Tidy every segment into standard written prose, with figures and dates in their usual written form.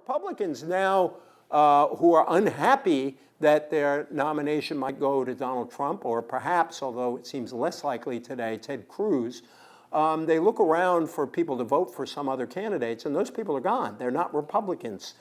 Republicans now who are unhappy that their nomination might go to Donald Trump, or perhaps, although it seems less likely today, Ted Cruz, they look around for people to vote for some other candidates, and those people are gone. They're not Republicans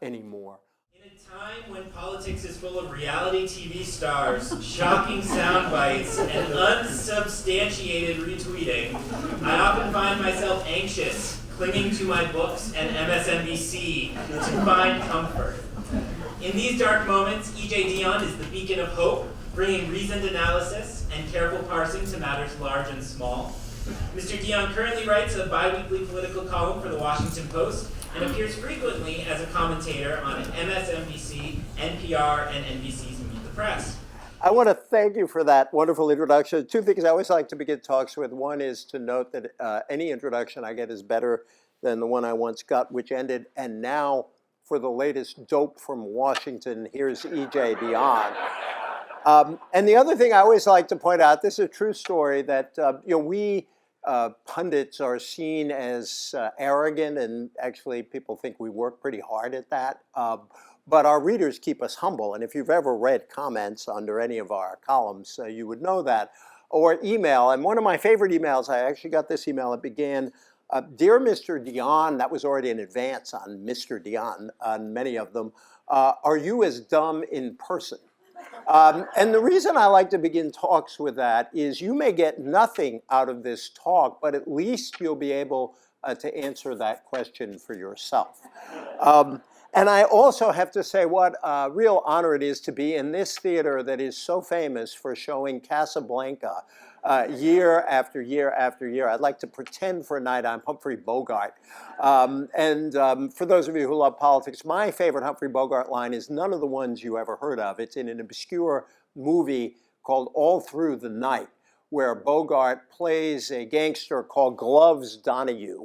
anymore. In a time when politics is full of reality TV stars, shocking sound bites, and unsubstantiated retweeting, I often find myself anxious, clinging to my books and MSNBC to find comfort. In these dark moments, EJ Dionne is the beacon of hope, bringing reasoned analysis and careful parsing to matters large and small. Mr. Dionne currently writes a bi-weekly political column for the Washington Post and appears frequently as a commentator on MSNBC, NPR, and NBC's Meet the Press. I want to thank you for that wonderful introduction. Two things I always like to begin talks with. One is to note that any introduction I get is better than the one I once got, which ended, and now for the latest dope from Washington, here's EJ Dionne. And the other thing I always like to point out, this is a true story, that we pundits are seen as arrogant, and actually people think we work pretty hard at that. But our readers keep us humble, and if you've ever read comments under any of our columns, you would know that. Or email, and one of my favorite emails, I actually got this email, it began, Dear Mr. Dionne, that was already in advance on Mr. Dionne, on many of them, are you as dumb in person? And the reason I like to begin talks with that is you may get nothing out of this talk, but at least you'll be able to answer that question for yourself. And I also have to say what a real honor it is to be in this theater that is so famous for showing Casablanca year after year after year. I'd like to pretend for a night I'm Humphrey Bogart. For those of you who love politics, my favorite Humphrey Bogart line is none of the ones you ever heard of. It's in an obscure movie called All Through the Night, where Bogart plays a gangster called Gloves Donahue.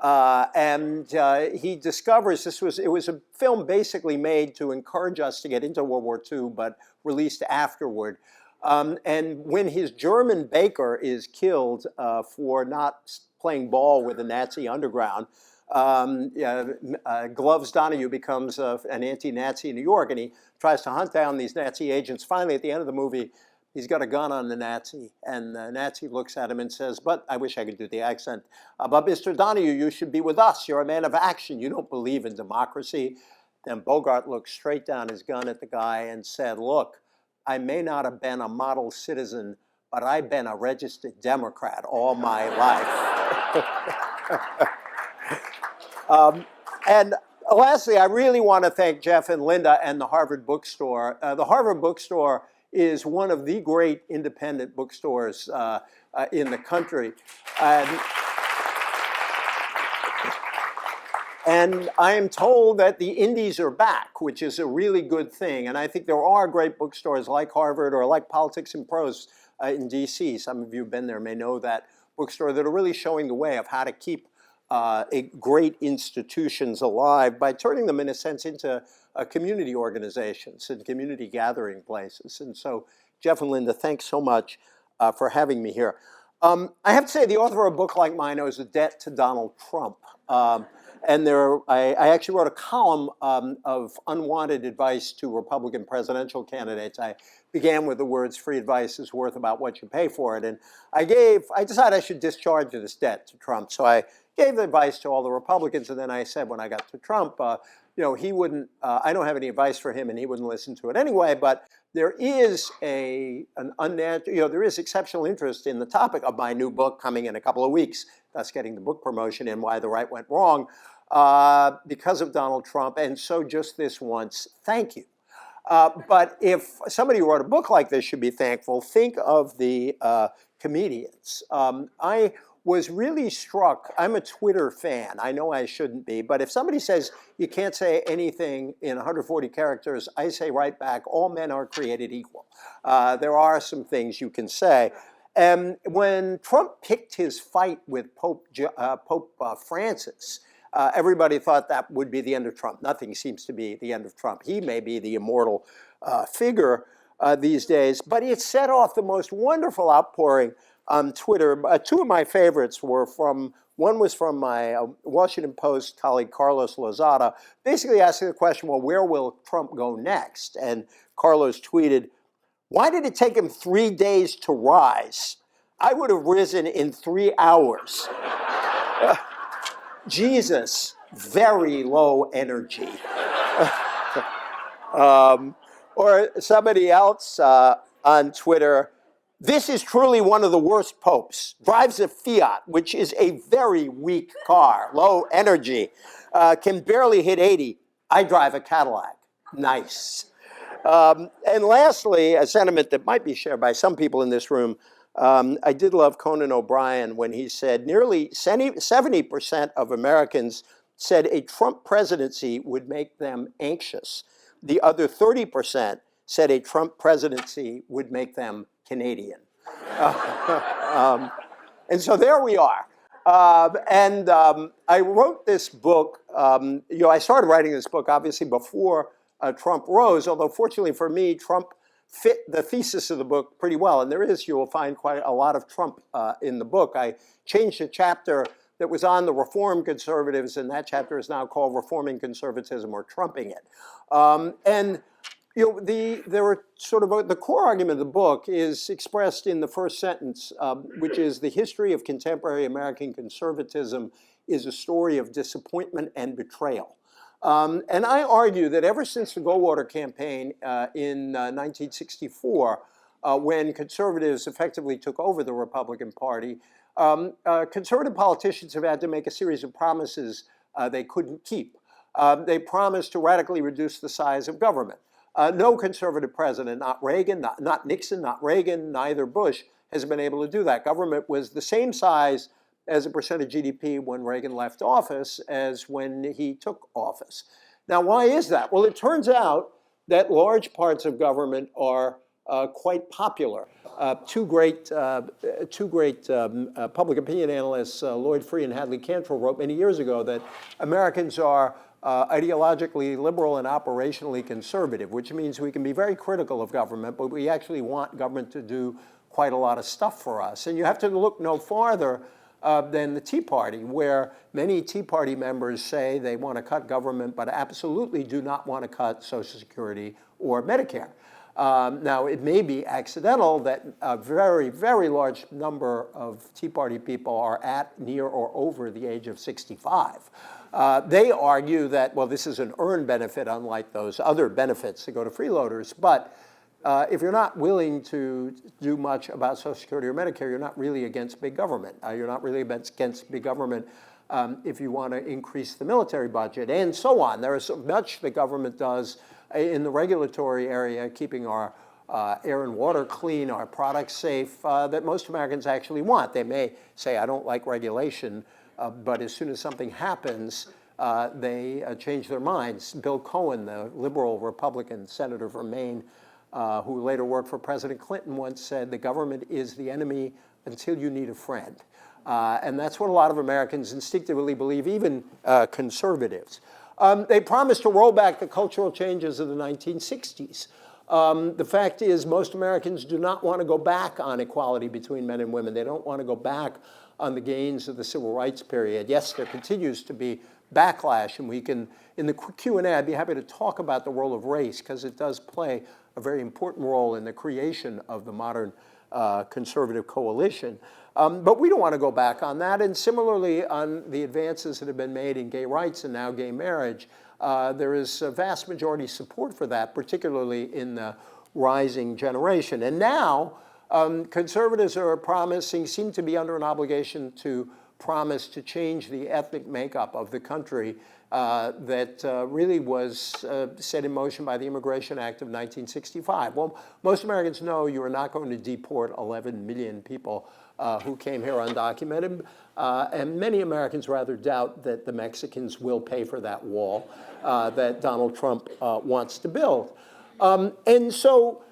He discovers it was a film basically made to encourage us to get into World War II, but released afterward. And when his German baker is killed for not playing ball with the Nazi underground, Gloves Donahue becomes an anti-Nazi in New York, and he tries to hunt down these Nazi agents. Finally, at the end of the movie, he's got a gun on the Nazi, and the Nazi looks at him and says, but I wish I could do the accent, but Mr. Donahue, you should be with us. You're a man of action. You don't believe in democracy. Then Bogart looked straight down his gun at the guy and said, look, I may not have been a model citizen, but I've been a registered Democrat all my life. And lastly, I really want to thank Jeff and Linda and the Harvard Bookstore. The Harvard Bookstore is one of the great independent bookstores in the country. And I am told that the indies are back, which is a really good thing. And I think there are great bookstores like Harvard or like Politics and Prose in DC. Some of you who've been there may know that bookstore, that are really showing the way of how to keep great institutions alive by turning them, in a sense, into community organizations and community gathering places. And so, Jeff and Linda, thanks so much for having me here. I have to say, the author of a book like mine owes a debt to Donald Trump. I actually wrote a column of unwanted advice to Republican presidential candidates. I began with the words, free advice is worth about what you pay for it. And I decided I should discharge this debt to Trump. So I gave the advice to all the Republicans, and then I said when I got to Trump, he wouldn't, I don't have any advice for him, and he wouldn't listen to it anyway, but there is there is exceptional interest in the topic of my new book coming in a couple of weeks, thus getting the book promotion in, Why the Right Went Wrong, because of Donald Trump, and so just this once, thank you. But if somebody who wrote a book like this should be thankful, think of the comedians. I was really struck. I'm a Twitter fan. I know I shouldn't be, but if somebody says you can't say anything in 140 characters, I say right back, all men are created equal. There are some things you can say. And when Trump picked his fight with Pope Francis, everybody thought that would be the end of Trump. Nothing seems to be the end of Trump. He may be the immortal figure these days, but it set off the most wonderful outpouring on Twitter. Two of my favorites were from One was from my Washington Post colleague, Carlos Lozada, basically asking the question, well, where will Trump go next? And Carlos tweeted, why did it take him 3 days to rise? I would have risen in 3 hours. Jesus, very low energy. Or somebody else on Twitter, this is truly one of the worst popes. Drives a Fiat, which is a very weak car, low energy, can barely hit 80. I drive a Cadillac. Nice. And lastly, a sentiment that might be shared by some people in this room, I did love Conan O'Brien when he said nearly 70% of Americans said a Trump presidency would make them anxious. The other 30% said a Trump presidency would make them Canadian. And so there we are. I wrote this book, I started writing this book obviously before Trump rose, although fortunately for me, Trump fit the thesis of the book pretty well. And you will find quite a lot of Trump in the book. I changed a chapter that was on the Reform Conservatives, and that chapter is now called Reforming Conservatism or Trumping It. There were sort of the core argument of the book is expressed in the first sentence, which is the history of contemporary American conservatism is a story of disappointment and betrayal. And I argue that ever since the Goldwater campaign in 1964, when conservatives effectively took over the Republican Party, conservative politicians have had to make a series of promises they couldn't keep. They promised to radically reduce the size of government. No conservative president, not Reagan, not Nixon, not Reagan, neither Bush, has been able to do that. Government was the same size as a percent of GDP when Reagan left office as when he took office. Now, why is that? Well, it turns out that large parts of government are quite popular. Two great public opinion analysts, Lloyd Free and Hadley Cantrell, wrote many years ago that Americans are ideologically liberal and operationally conservative, which means we can be very critical of government, but we actually want government to do quite a lot of stuff for us. And you have to look no farther than the Tea Party, where many Tea Party members say they want to cut government, but absolutely do not want to cut Social Security or Medicare. Now, it may be accidental that a very, very large number of Tea Party people are at, near, or over the age of 65. They argue that, well, this is an earned benefit, unlike those other benefits that go to freeloaders. But if you're not willing to do much about Social Security or Medicare, you're not really against big government. You're not really against big government if you want to increase the military budget, and so on. There is so much the government does in the regulatory area, keeping our air and water clean, our products safe, that most Americans actually want. They may say, I don't like regulation, but as soon as something happens, they change their minds. Bill Cohen, the liberal Republican senator from Maine, who later worked for President Clinton, once said, the government is the enemy until you need a friend. And that's what a lot of Americans instinctively believe, even conservatives. They promised to roll back the cultural changes of the 1960s. The fact is, most Americans do not want to go back on equality between men and women. They don't want to go back on the gains of the civil rights period. Yes, there continues to be backlash, and we can, in the Q&A, I'd be happy to talk about the role of race, because it does play a very important role in the creation of the modern conservative coalition. But we don't want to go back on that. And similarly, on the advances that have been made in gay rights and now gay marriage, there is a vast majority support for that, particularly in the rising generation. And now, conservatives are promising, seem to be under an obligation to promise to change the ethnic makeup of the country that really was set in motion by the Immigration Act of 1965. Well, most Americans know you are not going to deport 11 million people who came here undocumented, and many Americans rather doubt that the Mexicans will pay for that wall that Donald Trump wants to build. So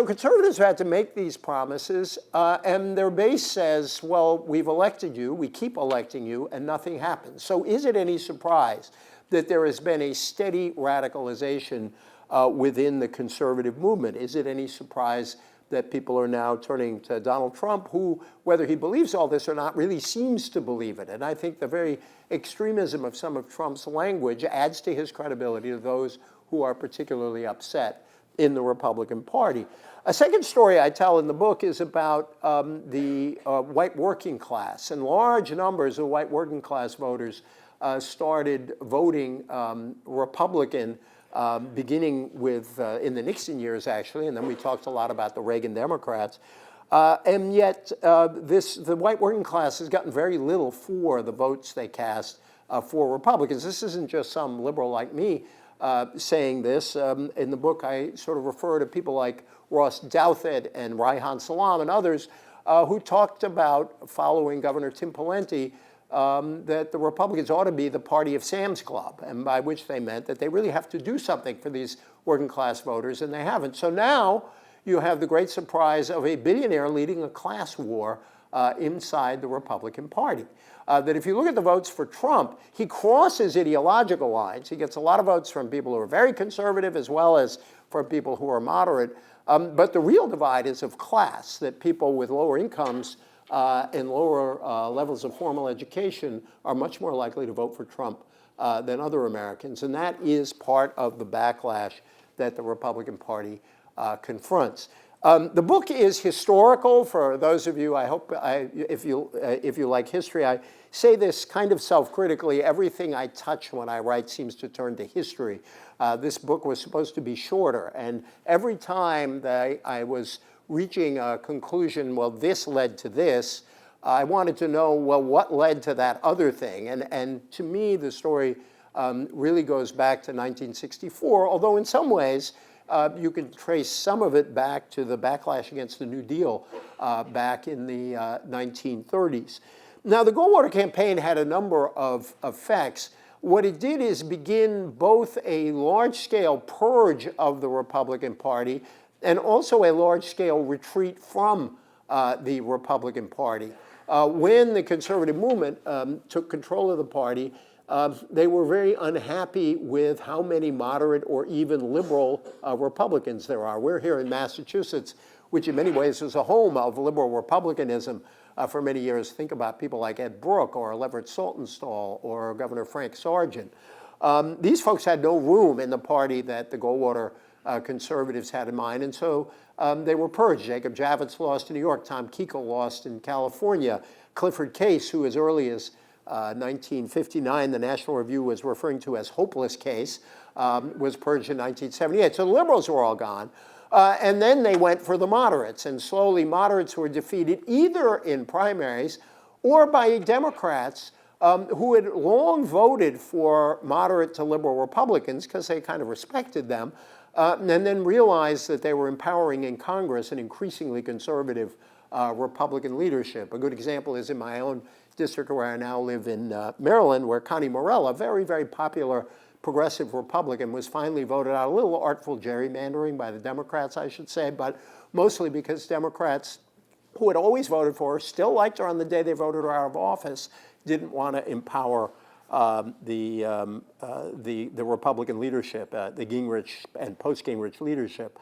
conservatives had to make these promises, and their base says, well, we've elected you, we keep electing you, and nothing happens. So is it any surprise that there has been a steady radicalization within the conservative movement? Is it any surprise that people are now turning to Donald Trump, who, whether he believes all this or not, really seems to believe it. And I think the very extremism of some of Trump's language adds to his credibility to those who are particularly upset in the Republican Party. A second story I tell in the book is about the white working class. And large numbers of white working class voters started voting Republican beginning with in the Nixon years, actually, and then we talked a lot about the Reagan Democrats. And yet, the white working class has gotten very little for the votes they cast for Republicans. This isn't just some liberal like me saying this. In the book, I sort of refer to people like Ross Douthat and Reihan Salam and others who talked about, following Governor Tim Pawlenty, that the Republicans ought to be the party of Sam's Club, and by which they meant that they really have to do something for these working class voters, and they haven't. So now you have the great surprise of a billionaire leading a class war inside the Republican Party. That if you look at the votes for Trump, he crosses ideological lines. He gets a lot of votes from people who are very conservative as well as from people who are moderate. But the real divide is of class, that people with lower incomes and lower levels of formal education are much more likely to vote for Trump than other Americans. And that is part of the backlash that the Republican Party confronts. The book is historical for those of you, I hope, if you like history. I say this kind of self-critically. Everything I touch when I write seems to turn to history. This book was supposed to be shorter, and every time that I was reaching a conclusion, well, this led to this, I wanted to know, well, what led to that other thing? And to me, the story really goes back to 1964, although in some ways, you can trace some of it back to the backlash against the New Deal back in the 1930s. Now, the Goldwater campaign had a number of effects. What it did is begin both a large-scale purge of the Republican Party and also a large-scale retreat from the Republican Party. When the conservative movement took control of the party, they were very unhappy with how many moderate or even liberal Republicans there are. We're here in Massachusetts, which in many ways is a home of liberal republicanism for many years. Think about people like Ed Brooke or Leverett Saltonstall or Governor Frank Sargent. These folks had no room in the party that the Goldwater conservatives had in mind, and so they were purged. Jacob Javits lost in New York. Tom Kuchel lost in California. Clifford Case, who as early as 1959, the National Review was referring to as hopeless case, was purged in 1978. So the liberals were all gone. And then they went for the moderates, and slowly moderates were defeated either in primaries or by Democrats who had long voted for moderate to liberal Republicans because they kind of respected them, and then realized that they were empowering in Congress an increasingly conservative Republican leadership. A good example is in my own district where I now live in Maryland, where Connie Morell, a very, very popular progressive Republican, was finally voted out. A little artful gerrymandering by the Democrats, I should say, but mostly because Democrats who had always voted for her, still liked her on the day they voted her out of office, didn't want to empower the Republican leadership, the Gingrich and post-Gingrich leadership.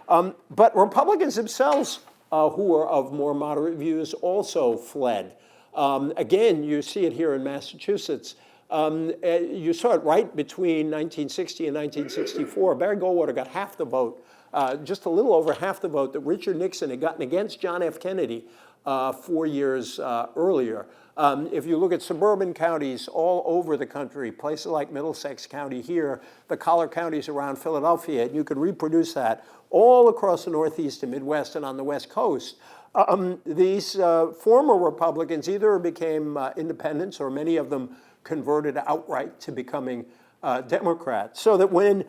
But Republicans themselves, who are of more moderate views, also fled. Again, you see it here in Massachusetts. You saw it right between 1960 and 1964. Barry Goldwater got half the vote, just a little over half the vote that Richard Nixon had gotten against John F. Kennedy 4 years earlier. If you look at suburban counties all over the country, places like Middlesex County here, the collar counties around Philadelphia, and you could reproduce that all across the Northeast and Midwest and on the West Coast. These former Republicans either became independents, or many of them converted outright to becoming Democrats. So that when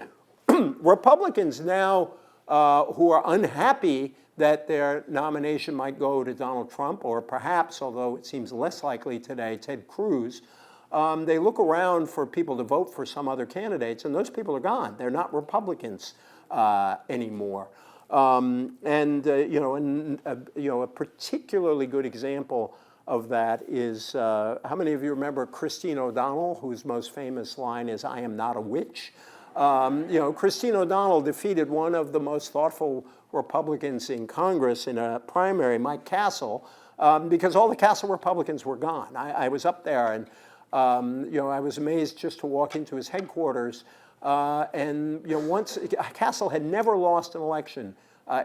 Republicans now who are unhappy that their nomination might go to Donald Trump, or perhaps, although it seems less likely today, Ted Cruz, they look around for people to vote for some other candidates, and those people are gone. They're not Republicans anymore. A particularly good example of that is, how many of you remember Christine O'Donnell, whose most famous line is, "I am not a witch"? Christine O'Donnell defeated one of the most thoughtful Republicans in Congress in a primary, Mike Castle, because all the Castle Republicans were gone. I was up there, and I was amazed just to walk into his headquarters. Once Castle had never lost an election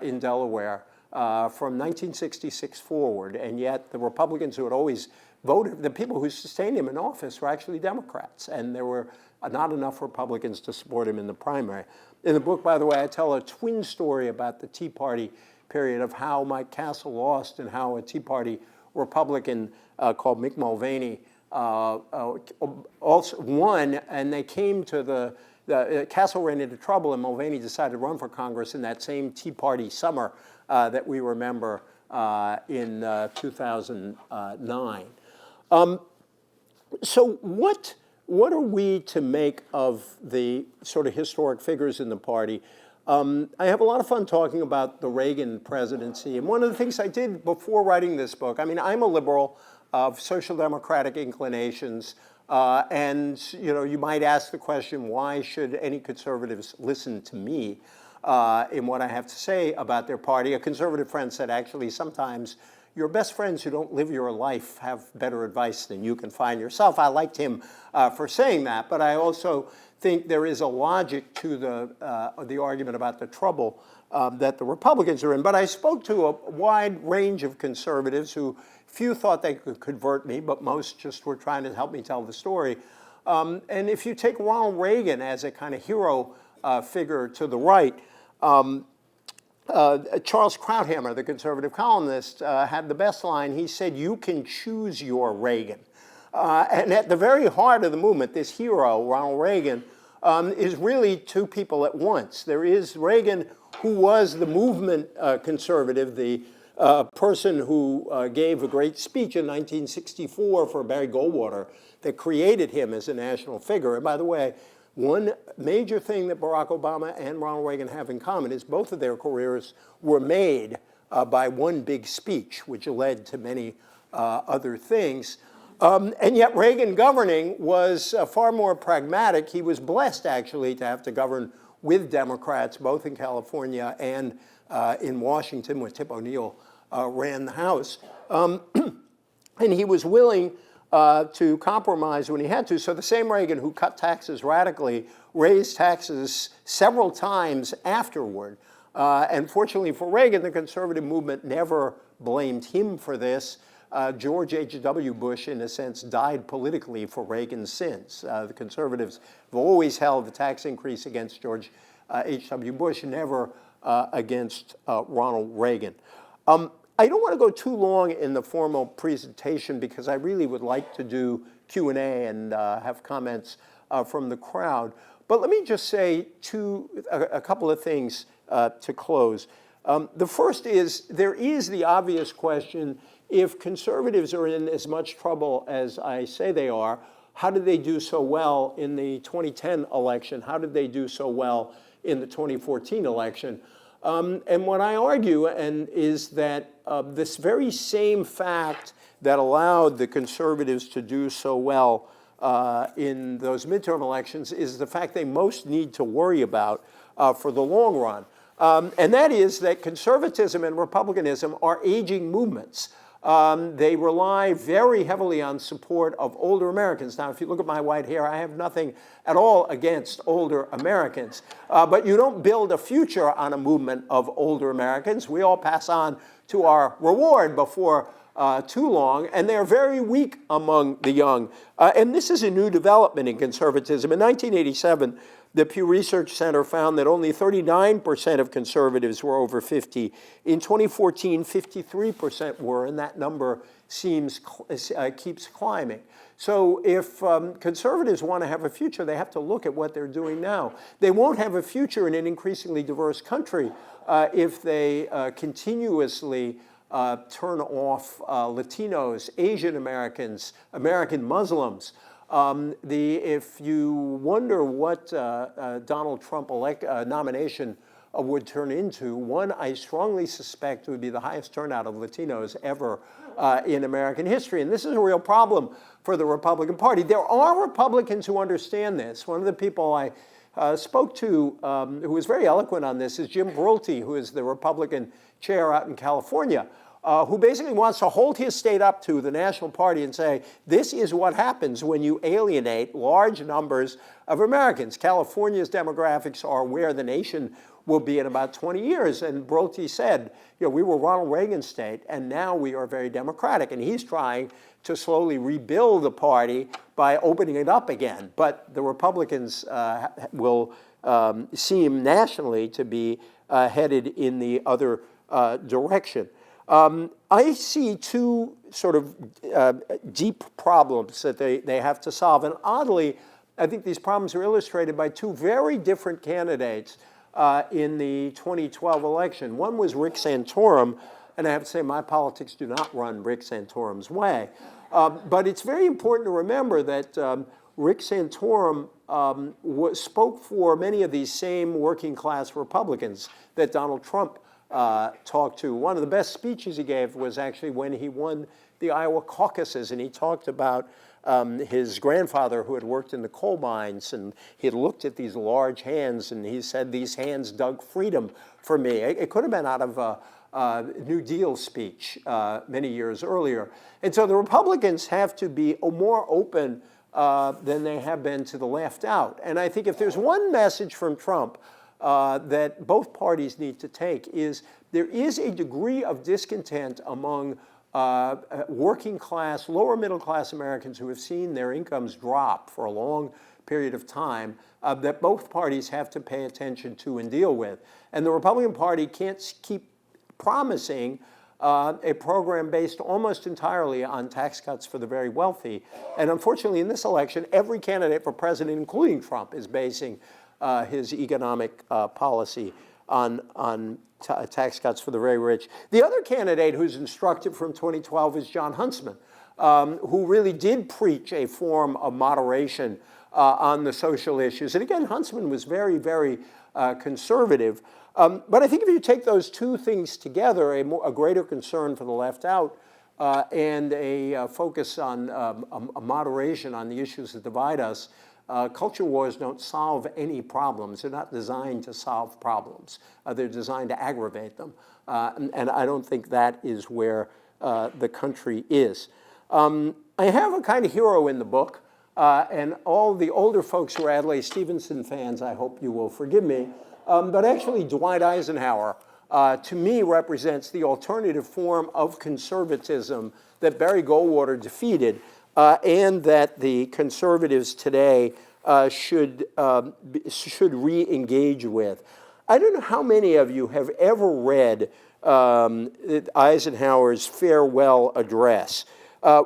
in Delaware from 1966 forward, and yet the Republicans who had always voted, the people who sustained him in office were actually Democrats, and there were not enough Republicans to support him in the primary. In the book, by the way, I tell a twin story about the Tea Party period of how Mike Castle lost and how a Tea Party Republican called Mick Mulvaney also won, and they came to the Castle ran into trouble, and Mulvaney decided to run for Congress in that same Tea Party summer that we remember in 2009. So what are we to make of the sort of historic figures in the party? I have a lot of fun talking about the Reagan presidency. And one of the things I did before writing this book, I mean, I'm a liberal of social democratic inclinations. You might ask the question, why should any conservatives listen to me in what I have to say about their party? A conservative friend said, actually, sometimes your best friends who don't live your life have better advice than you can find yourself. I liked him for saying that, but I also think there is a logic to the argument about the trouble that the Republicans are in. But I spoke to a wide range of conservatives who few thought they could convert me, but most just were trying to help me tell the story. And if you take Ronald Reagan as a kind of hero figure to the right, Charles Krauthammer, the conservative columnist, had the best line. He said, "You can choose your Reagan." And at the very heart of the movement, this hero, Ronald Reagan, is really two people at once. There is Reagan, who was the movement conservative, the person who gave a great speech in 1964 for Barry Goldwater that created him as a national figure. And by the way, one major thing that Barack Obama and Ronald Reagan have in common is both of their careers were made by one big speech, which led to many other things. And yet Reagan governing was far more pragmatic. He was blessed, actually, to have to govern with Democrats, both in California and in Washington, where Tip O'Neill ran the House. And he was willing to compromise when he had to. So the same Reagan who cut taxes radically raised taxes several times afterward. And fortunately for Reagan, the conservative movement never blamed him for this. George H.W. Bush, in a sense, died politically for Reagan's sins. The conservatives have always held the tax increase against George H.W. Bush, never against Ronald Reagan. I don't want to go too long in the formal presentation because I really would like to do Q&A and have comments from the crowd. But let me just say a couple of things to close. The first is, there is the obvious question, if conservatives are in as much trouble as I say they are, how did they do so well in the 2010 election? How did they do so well in the 2014 election? And what I argue is that this very same fact that allowed the conservatives to do so well in those midterm elections is the fact they most need to worry about for the long run. And that is that conservatism and republicanism are aging movements. They rely very heavily on support of older Americans. Now, if you look at my white hair, I have nothing at all against older Americans. But you don't build a future on a movement of older Americans. We all pass on to our reward before too long, and they're very weak among the young. And this is a new development in conservatism. In 1987, the Pew Research Center found that only 39% of conservatives were over 50. In 2014, 53% were, and that number keeps climbing. So if conservatives want to have a future, they have to look at what they're doing now. They won't have a future in an increasingly diverse country if they continuously turn off Latinos, Asian Americans, American Muslims. If you wonder what Donald Trump nomination would turn into, one I strongly suspect would be the highest turnout of Latinos ever in American history. And this is a real problem for the Republican Party. There are Republicans who understand this. One of the people I spoke to, who was very eloquent on this, is Jim Brulte, who is the Republican chair out in California, who basically wants to hold his state up to the National Party and say, this is what happens when you alienate large numbers of Americans. California's demographics are where the nation will be in about 20 years. And Brulte said, we were Ronald Reagan's state, and now we are very democratic. And he's trying to slowly rebuild the party by opening it up again. But the Republicans will seem nationally to be headed in the other direction. I see two sort of deep problems that they have to solve. And oddly, I think these problems are illustrated by two very different candidates in the 2012 election. One was Rick Santorum, and I have to say my politics do not run Rick Santorum's way. But it's very important to remember that Rick Santorum spoke for many of these same working class Republicans that Donald Trump talked to. One of the best speeches he gave was actually when he won the Iowa caucuses, and he talked about his grandfather who had worked in the coal mines, and he had looked at these large hands, and he said, these hands dug freedom for me. It could have been out of a New Deal speech many years earlier. And so the Republicans have to be more open than they have been to the left out. And I think if there's one message from Trump that both parties need to take is there is a degree of discontent among working class, lower middle class Americans who have seen their incomes drop for a long period of time that both parties have to pay attention to and deal with. And the Republican Party can't keep promising a program based almost entirely on tax cuts for the very wealthy. And unfortunately, in this election, every candidate for president, including Trump, is basing his economic policy on tax cuts for the very rich. The other candidate who's instructive from 2012 is John Huntsman, who really did preach a form of moderation on the social issues. And again, Huntsman was very, very conservative. But I think if you take those two things together, a greater concern for the left out and a focus on a moderation on the issues that divide us, culture wars don't solve any problems. They're not designed to solve problems. They're designed to aggravate them. And I don't think that is where the country is. I have a kind of hero in the book. And all the older folks who are Adlai Stevenson fans, I hope you will forgive me. But actually, Dwight Eisenhower, to me, represents the alternative form of conservatism that Barry Goldwater defeated, and that the conservatives today should re-engage with. I don't know how many of you have ever read Eisenhower's farewell address.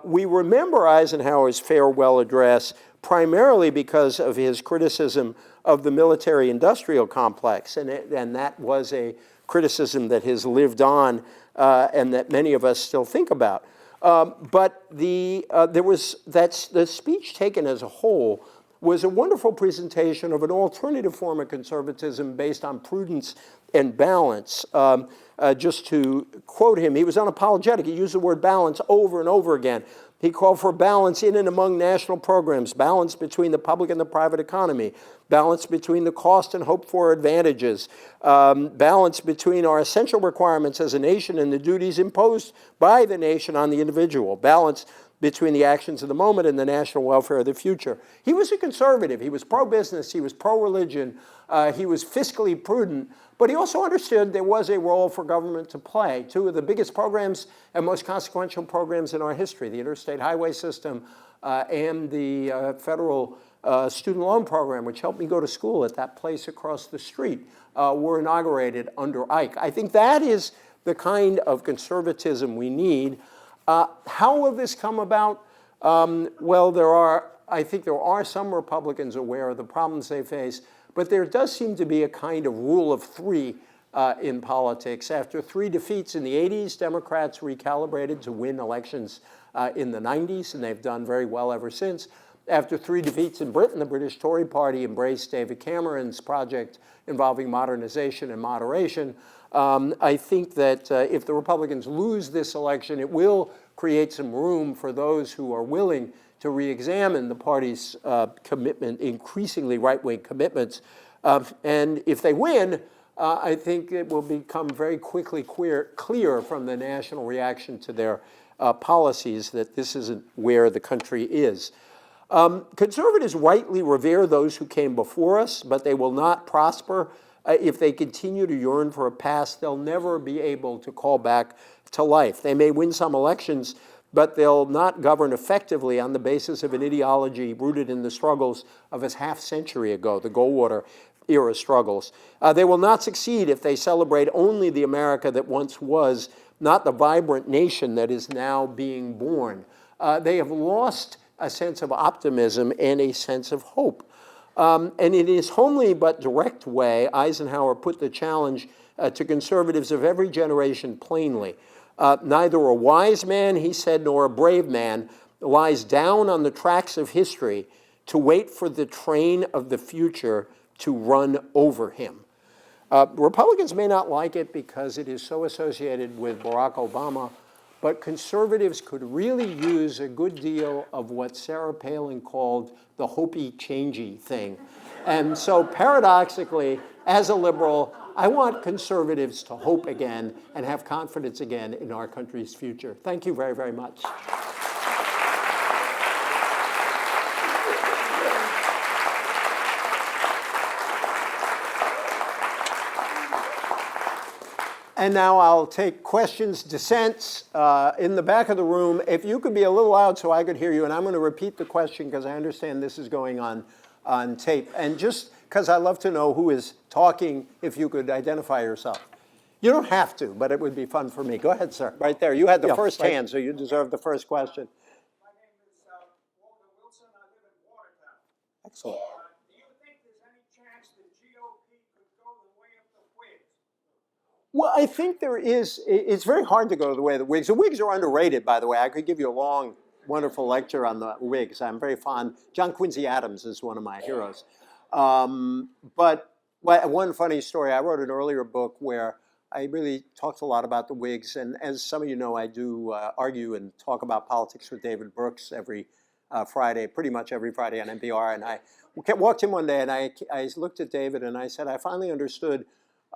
We remember Eisenhower's farewell address primarily because of his criticism of the military-industrial complex, and that was a criticism that has lived on and that many of us still think about. But the speech taken as a whole was a wonderful presentation of an alternative form of conservatism based on prudence and balance. Just to quote him, he was unapologetic. He used the word balance over and over again. He called for balance in and among national programs, balance between the public and the private economy, balance between the cost and hoped-for advantages, balance between our essential requirements as a nation and the duties imposed by the nation on the individual, balance between the actions of the moment and the national welfare of the future. He was a conservative. He was pro-business. He was pro-religion. He was fiscally prudent. But he also understood there was a role for government to play. Two of the biggest programs and most consequential programs in our history, the interstate highway system and the federal student loan program, which helped me go to school at that place across the street, were inaugurated under Ike. I think that is the kind of conservatism we need. How will this come about? Well, I think there are some Republicans aware of the problems they face, but there does seem to be a kind of rule of three in politics. After three defeats in the 80s, Democrats recalibrated to win elections in the 90s, and they've done very well ever since. After three defeats in Britain, the British Tory party embraced David Cameron's project involving modernization and moderation. I think that if the Republicans lose this election, it will create some room for those who are willing to re-examine the party's commitment, increasingly right-wing commitments. And if they win, I think it will become very quickly clear from the national reaction to their policies that this isn't where the country is. Conservatives rightly revere those who came before us, but they will not prosper if they continue to yearn for a past they'll never be able to call back to life. They may win some elections, but they'll not govern effectively on the basis of an ideology rooted in the struggles of a half-century ago, the Goldwater era struggles. They will not succeed if they celebrate only the America that once was, not the vibrant nation that is now being born. They have lost a sense of optimism and a sense of hope. And in his homely but direct way, Eisenhower put the challenge to conservatives of every generation plainly. Neither a wise man, he said, nor a brave man lies down on the tracks of history to wait for the train of the future to run over him. Republicans may not like it because it is so associated with Barack Obama, but conservatives could really use a good deal of what Sarah Palin called the hopey-changey thing. And so paradoxically, as a liberal, I want conservatives to hope again and have confidence again in our country's future. Thank you very, very much. And now I'll take questions, dissents in the back of the room. If you could be a little loud so I could hear you, and I'm going to repeat the question because I understand this is going on tape. And just because I love to know who is talking, if you could identify yourself. You don't have to, but it would be fun for me. Go ahead, sir. Right there. You had the first hand, so you deserve the first question. My name is Walter Wilson. I live in Watertown. Excellent. Do you think there's any chance the GOP could go the way of the Whigs? Well, I think there is. It's very hard to go the way of the Whigs. The Whigs are underrated, by the way. I could give you a long, wonderful lecture on the Whigs. I'm very fond. John Quincy Adams is one of my heroes. But one funny story, I wrote an earlier book where I really talked a lot about the Whigs. And as some of you know, I do argue and talk about politics with David Brooks every Friday, pretty much every Friday on NPR. And I walked in one day and I looked at David and I said, I finally understood.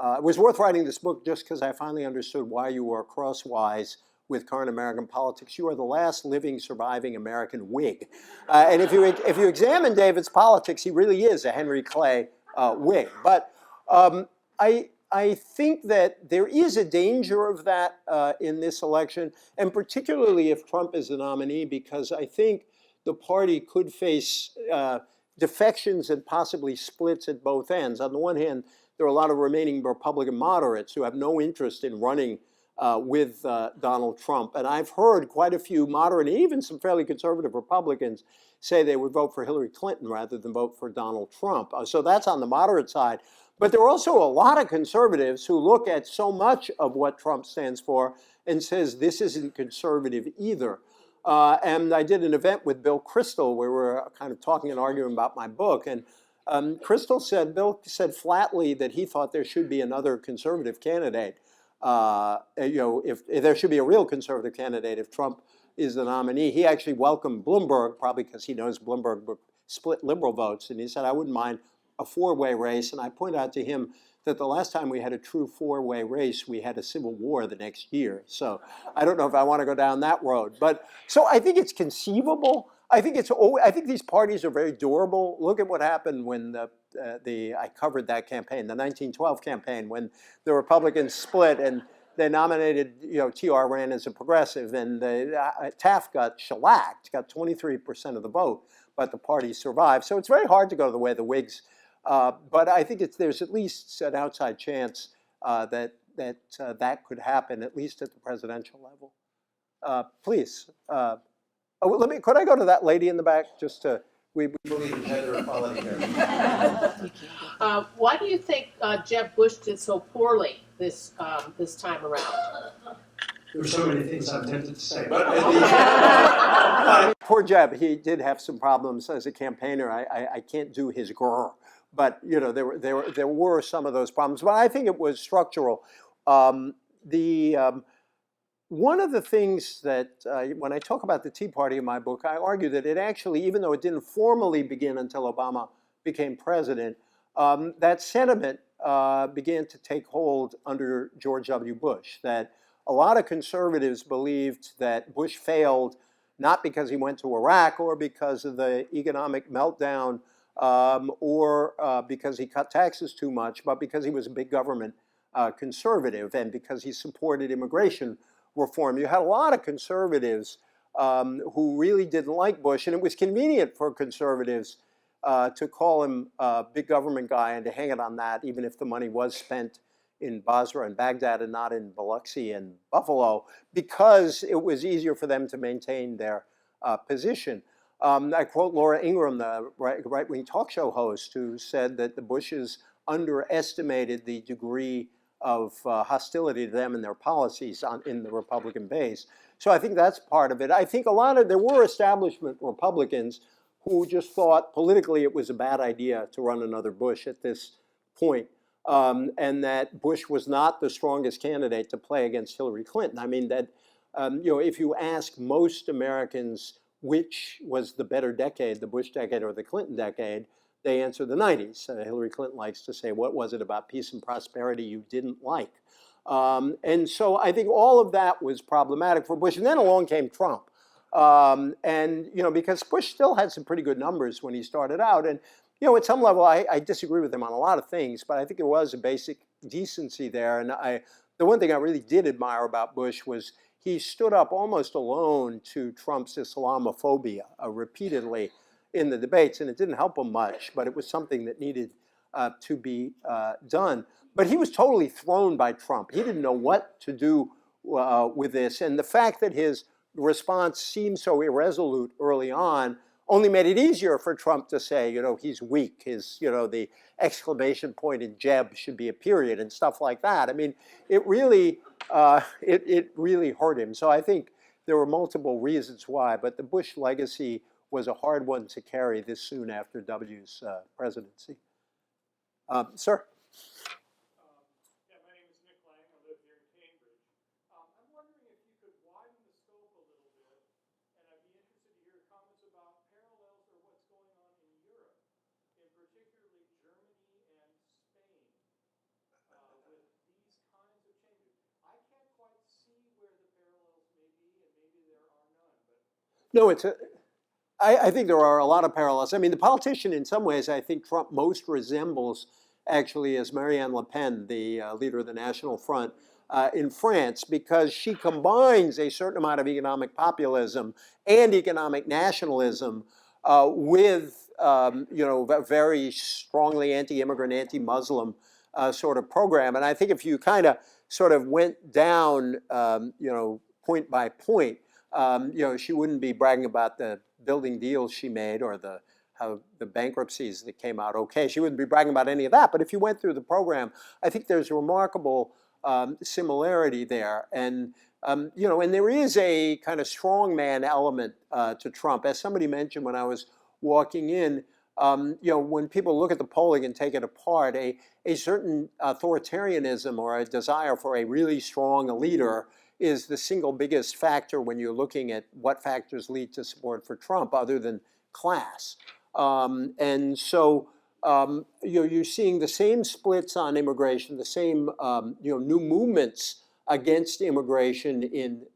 It was worth writing this book just because I finally understood why you were crosswise with current American politics. You are the last living, surviving American Whig. And if you examine David's politics, he really is a Henry Clay Whig. But I think that there is a danger of that in this election, and particularly if Trump is the nominee, because I think the party could face defections and possibly splits at both ends. On the one hand, there are a lot of remaining Republican moderates who have no interest in running with Donald Trump. And I've heard quite a few moderate, and even some fairly conservative Republicans say they would vote for Hillary Clinton rather than vote for Donald Trump. So that's on the moderate side. But there are also a lot of conservatives who look at so much of what Trump stands for and says this isn't conservative either. And I did an event with Bill Kristol where we were kind of talking and arguing about my book. And Bill said flatly that he thought there should be another conservative candidate. If there should be a real conservative candidate if Trump is the nominee. He actually welcomed Bloomberg, probably because he knows Bloomberg would split liberal votes. And he said, I wouldn't mind a four-way race. And I pointed out to him that the last time we had a true four-way race, we had a civil war the next year. So I don't know if I want to go down that road. But so I think it's conceivable. I think these parties are very durable. Look at what happened when I covered that campaign, the 1912 campaign, when the Republicans split and they nominated, TR ran as a progressive, and Taft got shellacked, got 23% of the vote, but the party survived. So it's very hard to go the way of the Whigs, but I think there's at least an outside chance that could happen, at least at the presidential level. Please. Could I go to that lady in the back just to, we believe in gender equality here. Why do you think Jeb Bush did so poorly this time around? There were so many things I'm tempted to say. But poor Jeb, he did have some problems as a campaigner. I can't do his grrr, but there were some of those problems. But I think it was structural. One of the things that, when I talk about the Tea Party in my book, I argue that it actually, even though it didn't formally begin until Obama became president, that sentiment began to take hold under George W. Bush, that a lot of conservatives believed that Bush failed not because he went to Iraq or because of the economic meltdown or because he cut taxes too much, but because he was a big government conservative and because he supported immigration reform. You had a lot of conservatives who really didn't like Bush, and it was convenient for conservatives to call him a big government guy and to hang it on that, even if the money was spent in Basra and Baghdad and not in Biloxi and Buffalo, because it was easier for them to maintain their position. I quote Laura Ingraham, the right-wing talk show host, who said that the Bushes underestimated the degree of hostility to them and their policies in the Republican base. So I think that's part of it. I think there were establishment Republicans who just thought politically it was a bad idea to run another Bush at this point. And that Bush was not the strongest candidate to play against Hillary Clinton. I mean, that if you ask most Americans which was the better decade, the Bush decade or the Clinton decade, they answer the 90s. Hillary Clinton likes to say, what was it about peace and prosperity you didn't like? And so I think all of that was problematic for Bush. And then along came Trump. Because Bush still had some pretty good numbers when he started out. And at some level, I disagree with him on a lot of things, but I think there was a basic decency there. And the one thing I really did admire about Bush was he stood up almost alone to Trump's Islamophobia repeatedly in the debates. And it didn't help him much, but it was something that needed to be done. But he was totally thrown by Trump. He didn't know what to do with this. And the fact that his response seemed so irresolute early on only made it easier for Trump to say, he's weak. The exclamation point in Jeb should be a period and stuff like that. I mean, it really hurt him. So I think there were multiple reasons why, but the Bush legacy was a hard one to carry this soon after W's presidency. Sir? No, I think there are a lot of parallels. I mean, the politician, in some ways, I think Trump most resembles, actually, as Marianne Le Pen, the leader of the National Front in France, because she combines a certain amount of economic populism and economic nationalism with, a very strongly anti-immigrant, anti-Muslim sort of program. And I think if you kind of sort of went down, point by point, she wouldn't be bragging about the building deals she made or how the bankruptcies that came out okay. She wouldn't be bragging about any of that. But if you went through the program, I think there's a remarkable similarity there. And, and there is a kind of strongman element to Trump. As somebody mentioned when I was walking in, when people look at the polling and take it apart, a certain authoritarianism or a desire for a really strong leader is the single biggest factor when you're looking at what factors lead to support for Trump other than class. And so you're seeing the same splits on immigration, the same new movements against immigration in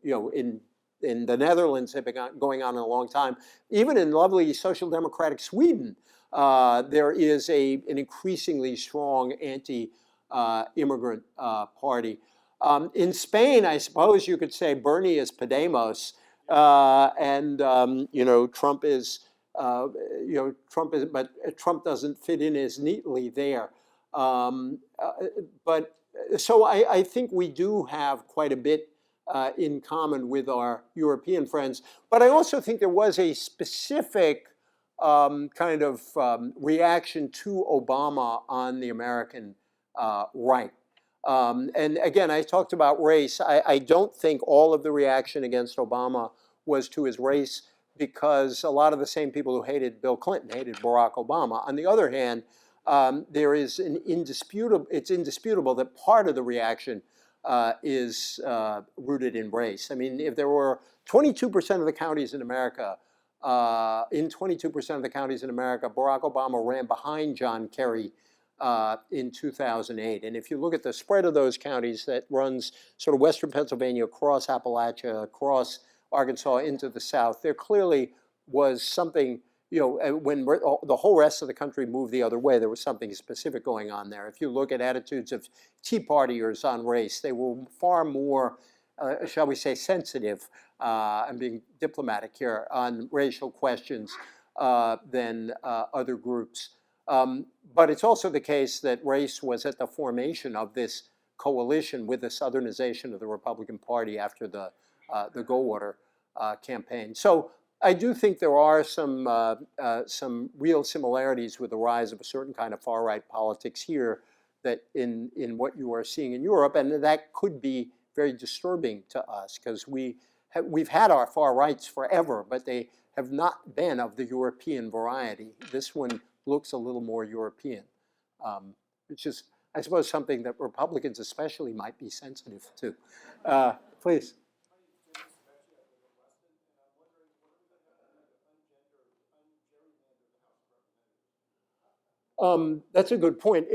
the Netherlands have been going on in a long time. Even in lovely social democratic Sweden, there is an increasingly strong anti-immigrant party. In Spain, I suppose you could say Bernie is Podemos, and Trump is, but Trump doesn't fit in as neatly there. But so I think we do have quite a bit in common with our European friends. But I also think there was a specific kind of reaction to Obama on the American right. And again, I talked about race. I don't think all of the reaction against Obama was to his race, because a lot of the same people who hated Bill Clinton hated Barack Obama. On the other hand, it's indisputable that part of the reaction is rooted in race. I mean, if there were 22% of the counties in America, Barack Obama ran behind John Kerry in 2008. And if you look at the spread of those counties that runs sort of western Pennsylvania across Appalachia, across Arkansas into the south, there clearly was something, when the whole rest of the country moved the other way, there was something specific going on there. If you look at attitudes of Tea Partiers on race, they were far more, shall we say, sensitive, I'm being diplomatic here, on racial questions than other groups. But it's also the case that race was at the formation of this coalition with the Southernization of the Republican Party after the Goldwater campaign. So I do think there are some real similarities with the rise of a certain kind of far-right politics here that in what you are seeing in Europe, and that could be very disturbing to us because we've had our far rights forever, but they have not been of the European variety. This one looks a little more European, which is, I suppose, something that Republicans especially might be sensitive to. Please. That's a good point.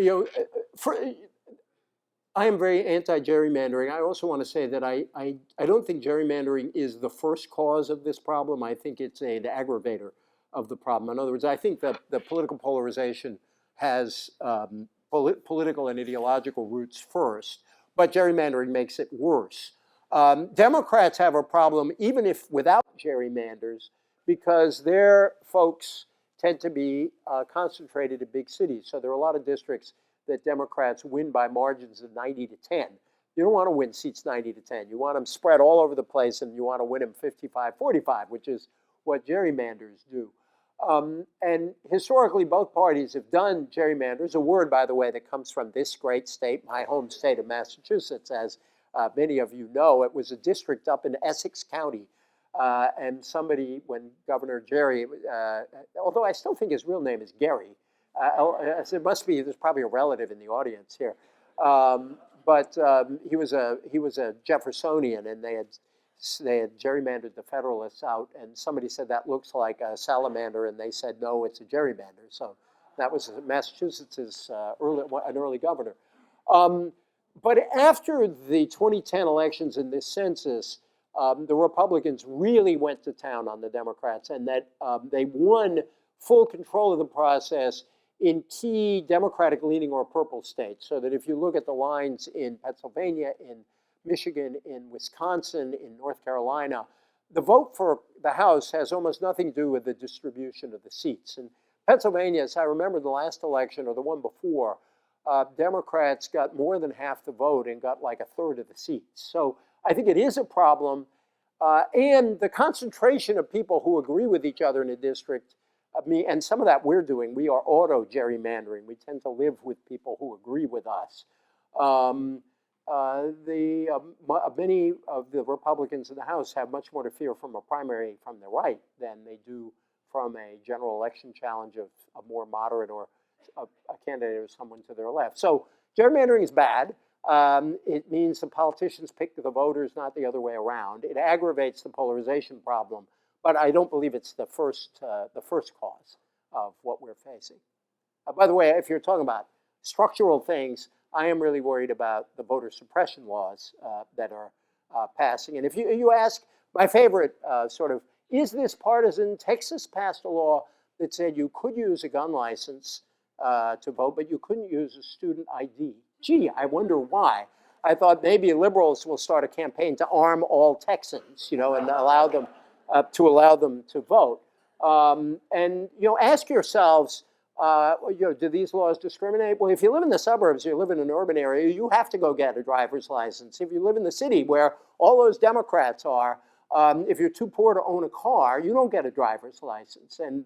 I am very anti-gerrymandering. I also want to say that I don't think gerrymandering is the first cause of this problem. I think it's the aggravator of the problem. In other words, I think that the political polarization has political and ideological roots first, but gerrymandering makes it worse. Democrats have a problem, even if without gerrymanders, because their folks tend to be concentrated in big cities. So there are a lot of districts that Democrats win by margins of 90 to 10. You don't want to win seats 90 to 10. You want them spread all over the place, and you want to win them 55-45, which is what gerrymanders do. And historically, both parties have done gerrymanders, a word, by the way, that comes from this great state, my home state of Massachusetts, as many of you know. It was a district up in Essex County. And somebody, when Governor Jerry, although I still think his real name is Gary, it must be, there's probably a relative in the audience here. But he was a Jeffersonian, and they had gerrymandered the Federalists out, and somebody said that looks like a salamander, and they said, no, it's a gerrymander. So that was Massachusetts' an early governor. But after the 2010 elections and this census, the Republicans really went to town on the Democrats, and that they won full control of the process in key Democratic-leaning or purple states. So that if you look at the lines in Pennsylvania, in Michigan, in Wisconsin, in North Carolina, the vote for the House has almost nothing to do with the distribution of the seats. In Pennsylvania, as I remember the last election or the one before, Democrats got more than half the vote and got like a third of the seats. So I think it is a problem. And the concentration of people who agree with each other in a district, and some of that we're doing, we are auto-gerrymandering. We tend to live with people who agree with us. Many of the Republicans in the House have much more to fear from a primary from the right than they do from a general election challenge of a more moderate or a candidate or someone to their left. So gerrymandering is bad. It means the politicians pick the voters, not the other way around. It aggravates the polarization problem, but I don't believe it's the first cause of what we're facing. By the way, if you're talking about structural things, I am really worried about the voter suppression laws that are passing. And if you ask, my favorite is this partisan? Texas passed a law that said you could use a gun license to vote, but you couldn't use a student ID. Gee, I wonder why. I thought maybe liberals will start a campaign to arm all Texans, and allow them to vote. And ask yourselves, do these laws discriminate? Well, if you live in the suburbs, you live in an urban area, you have to go get a driver's license. If you live in the city where all those Democrats are, if you're too poor to own a car, you don't get a driver's license. And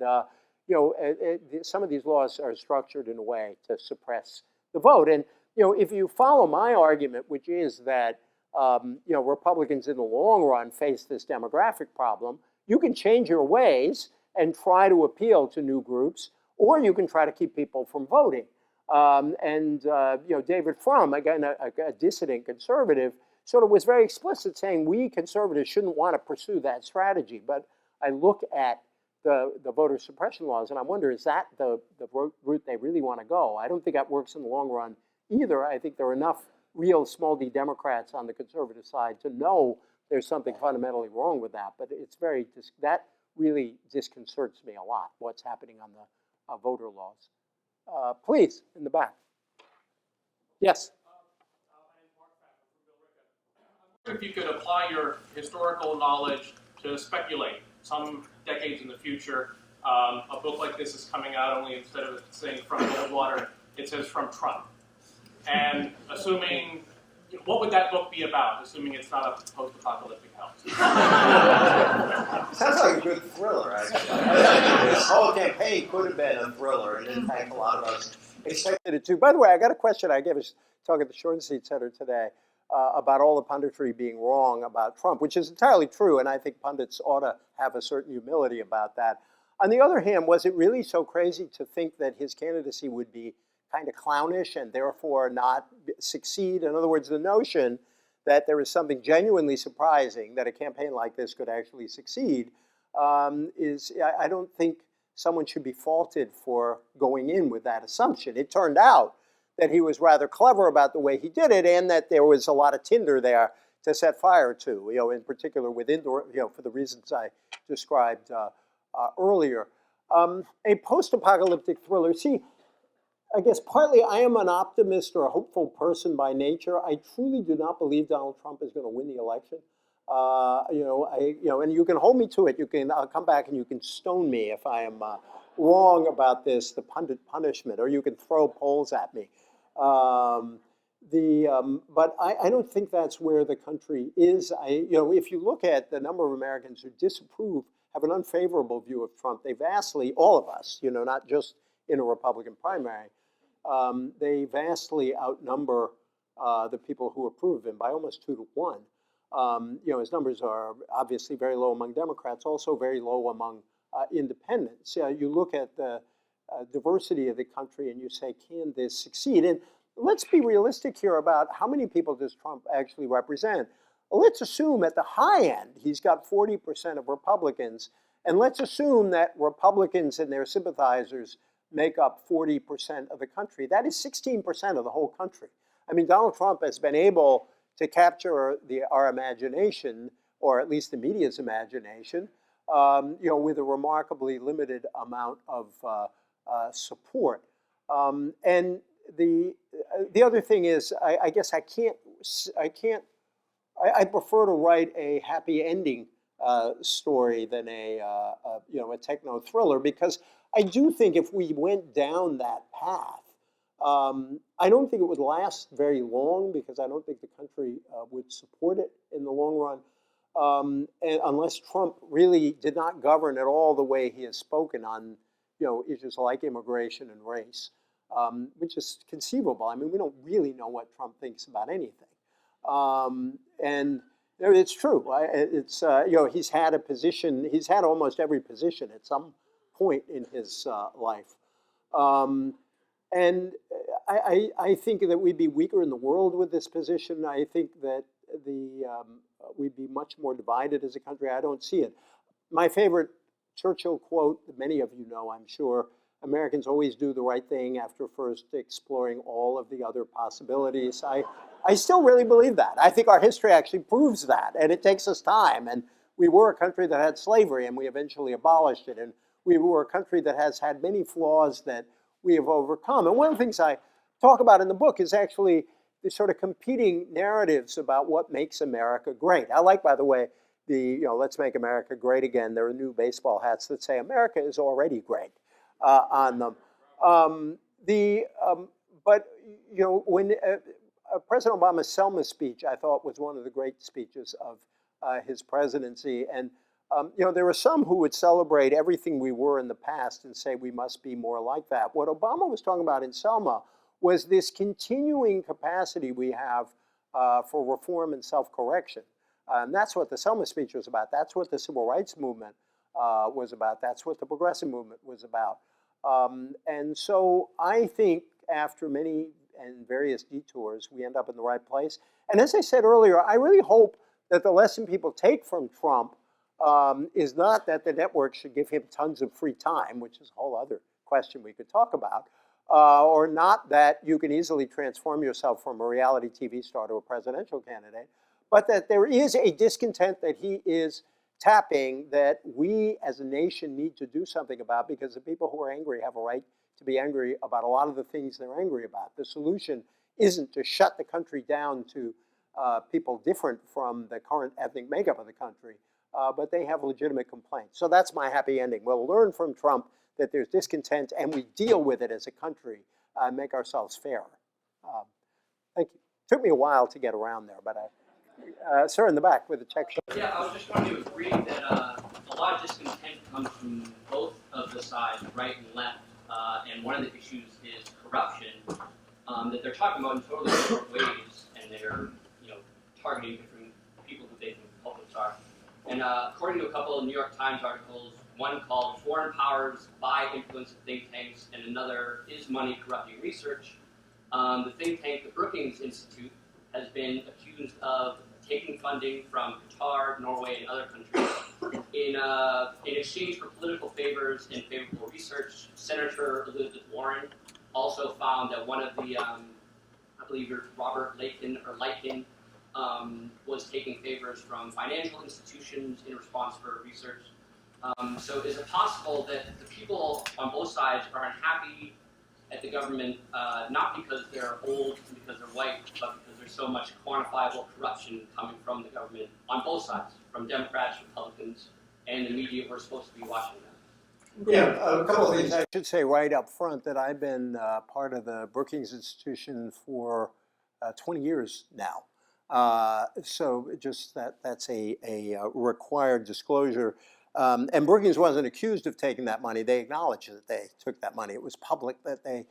some of these laws are structured in a way to suppress the vote. And if you follow my argument, which is that Republicans in the long run face this demographic problem, you can change your ways and try to appeal to new groups, or you can try to keep people from voting. David Frum, again, a dissident conservative, sort of was very explicit saying we conservatives shouldn't want to pursue that strategy. But I look at the voter suppression laws and I wonder, is that the route they really want to go? I don't think that works in the long run either. I think there are enough real small d Democrats on the conservative side to know there's something fundamentally wrong with that. But it's that really disconcerts me a lot, what's happening on the voter laws. Please, in the back. Yes? If you could apply your historical knowledge to speculate some decades in the future, a book like this is coming out, only instead of saying from Goldwater, it says from Trump. And assuming, what would that book be about, assuming it's not a post-apocalyptic house? Sounds like a good thriller, actually. This whole campaign could have been a thriller, and in fact, a lot of us expected it to. By the way, I got a question I gave a talk at the Short and Seat Center today about all the punditry being wrong about Trump, which is entirely true, and I think pundits ought to have a certain humility about that. On the other hand, was it really so crazy to think that his candidacy would be kind of clownish and therefore not succeed? In other words, the notion that there is something genuinely surprising that a campaign like this could actually succeed I don't think someone should be faulted for going in with that assumption. It turned out that he was rather clever about the way he did it, and that there was a lot of tinder there to set fire to, in particular with indoor, for the reasons I described earlier. A post-apocalyptic thriller. See, I guess partly I am an optimist or a hopeful person by nature. I truly do not believe Donald Trump is going to win the election. And you can hold me to it. I'll come back and you can stone me if I am wrong about this, the pundit punishment, or you can throw polls at me. But I don't think that's where the country is. If you look at the number of Americans who disapprove, have an unfavorable view of Trump, they vastly, all of us, not just in a Republican primary, they vastly outnumber the people who approve of him by almost 2 to 1. His numbers are obviously very low among Democrats, also very low among independents. You look at the diversity of the country and you say, can this succeed? And let's be realistic here about how many people does Trump actually represent. Let's assume at the high end, he's got 40% of Republicans, and let's assume that Republicans and their sympathizers make up 40% of the country. That is 16% of the whole country. I mean, Donald Trump has been able to capture our imagination, or at least the media's imagination, with a remarkably limited amount of support. And the other thing is, I guess I prefer to write a happy ending story than a techno thriller, because I do think if we went down that path, I don't think it would last very long, because I don't think the country would support it in the long run, and unless Trump really did not govern at all the way he has spoken on issues like immigration and race, which is conceivable. I mean, we don't really know what Trump thinks about anything, and it's true. He's had a position. He's had almost every position at some point in his life. And I think that we'd be weaker in the world with this position. I think that we'd be much more divided as a country. I don't see it. My favorite Churchill quote, that many of you know, I'm sure, Americans always do the right thing after first exploring all of the other possibilities. I still really believe that. I think our history actually proves that, and it takes us time. And we were a country that had slavery, and we eventually abolished it. And we were a country that has had many flaws that we have overcome. And one of the things I talk about in the book is actually the sort of competing narratives about what makes America great. I like, by the way, Let's Make America Great Again. There are new baseball hats that say America is already great on them. But when President Obama's Selma speech, I thought, was one of the great speeches of his presidency. And there were some who would celebrate everything we were in the past and say we must be more like that. What Obama was talking about in Selma was this continuing capacity we have for reform and self-correction. And that's what the Selma speech was about. That's what the Civil Rights Movement was about. That's what the Progressive Movement was about. And so I think after many and various detours, we end up in the right place. And as I said earlier, I really hope that the lesson people take from Trump is not that the network should give him tons of free time, which is a whole other question we could talk about, or not that you can easily transform yourself from a reality TV star to a presidential candidate, but that there is a discontent that he is tapping that we as a nation need to do something about, because the people who are angry have a right to be angry about a lot of the things they're angry about. The solution isn't to shut the country down to people different from the current ethnic makeup of the country, but they have legitimate complaints. So that's my happy ending. We'll learn from Trump that there's discontent, and we deal with it as a country, make ourselves fairer. Thank you. Took me a while to get around there, but sir in the back with the check. Yeah, I was just going to agree that a lot of discontent comes from both of the sides, right and left, and one of the issues is corruption, that they're talking about in totally different ways, and they're targeting different people who they think the culprits are. And according to a couple of New York Times articles, one called "Foreign Powers Buy Influence of Think Tanks," and another "Is Money Corrupting Research?" The think tank, the Brookings Institute, has been accused of taking funding from Qatar, Norway, and other countries in exchange for political favors and favorable research. Senator Elizabeth Warren also found that one of the, I believe it was Robert Laykin, was taking favors from financial institutions in response for research. So is it possible that the people on both sides are unhappy at the government, not because they're old and because they're white, but because there's so much quantifiable corruption coming from the government on both sides, from Democrats, Republicans, and the media who are supposed to be watching them? Yeah, a couple of things. I should say right up front that I've been part of the Brookings Institution for 20 years now. So just that's a required disclosure. And Brookings wasn't accused of taking that money. They acknowledged that they took that money. It was public that they